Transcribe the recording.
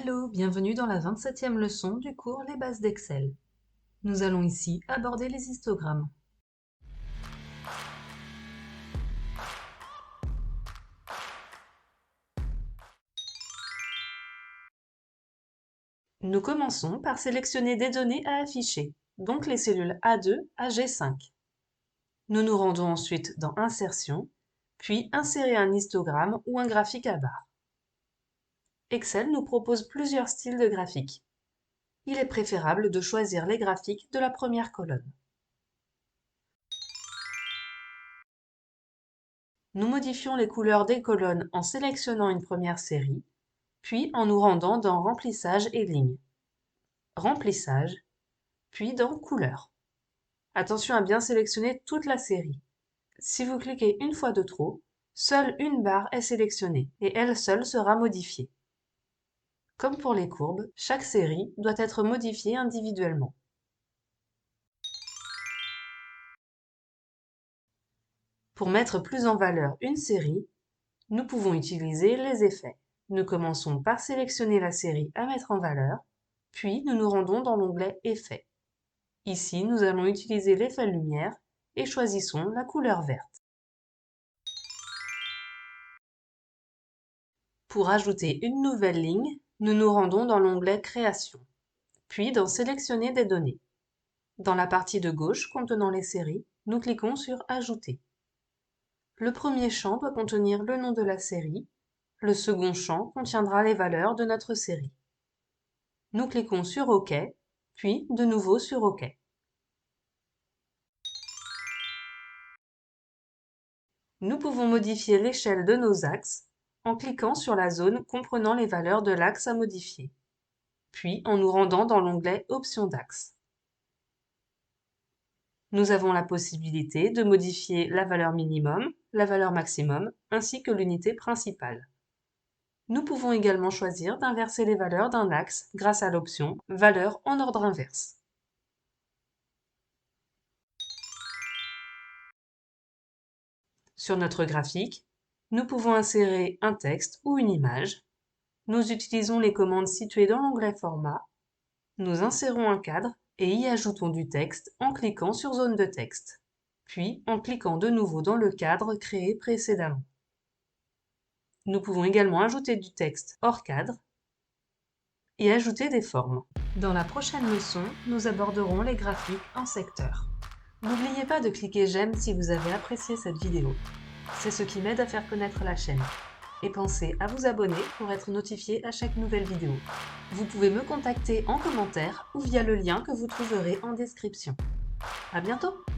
Hello, bienvenue dans la 27e leçon du cours Les bases d'Excel. Nous allons ici aborder les histogrammes. Nous commençons par sélectionner des données à afficher, donc les cellules A2 à G5. Nous nous rendons ensuite dans Insertion, puis Insérer un histogramme ou un graphique à barres. Excel nous propose plusieurs styles de graphiques. Il est préférable de choisir les graphiques de la première colonne. Nous modifions les couleurs des colonnes en sélectionnant une première série, puis en nous rendant dans Remplissage et Lignes. Remplissage, puis dans Couleurs. Attention à bien sélectionner toute la série. Si vous cliquez une fois de trop, seule une barre est sélectionnée et elle seule sera modifiée. Comme pour les courbes, chaque série doit être modifiée individuellement. Pour mettre plus en valeur une série, nous pouvons utiliser les effets. Nous commençons par sélectionner la série à mettre en valeur, puis nous nous rendons dans l'onglet Effets. Ici, nous allons utiliser l'effet lumière et choisissons la couleur verte. Pour ajouter une nouvelle ligne, nous nous rendons dans l'onglet Création, puis dans Sélectionner des données. Dans la partie de gauche contenant les séries, nous cliquons sur Ajouter. Le premier champ doit contenir le nom de la série, le second champ contiendra les valeurs de notre série. Nous cliquons sur OK, puis de nouveau sur OK. Nous pouvons modifier l'échelle de nos axes en cliquant sur la zone comprenant les valeurs de l'axe à modifier, puis en nous rendant dans l'onglet Options d'axe. Nous avons la possibilité de modifier la valeur minimum, la valeur maximum, ainsi que l'unité principale. Nous pouvons également choisir d'inverser les valeurs d'un axe grâce à l'option « Valeurs en ordre inverse ». Sur notre graphique, nous pouvons insérer un texte ou une image. Nous utilisons les commandes situées dans l'onglet Format. Nous insérons un cadre et y ajoutons du texte en cliquant sur Zone de texte, puis en cliquant de nouveau dans le cadre créé précédemment. Nous pouvons également ajouter du texte hors cadre et ajouter des formes. Dans la prochaine leçon, nous aborderons les graphiques en secteurs. N'oubliez pas de cliquer j'aime si vous avez apprécié cette vidéo. C'est ce qui m'aide à faire connaître la chaîne. Et pensez à vous abonner pour être notifié à chaque nouvelle vidéo. Vous pouvez me contacter en commentaire ou via le lien que vous trouverez en description. À bientôt!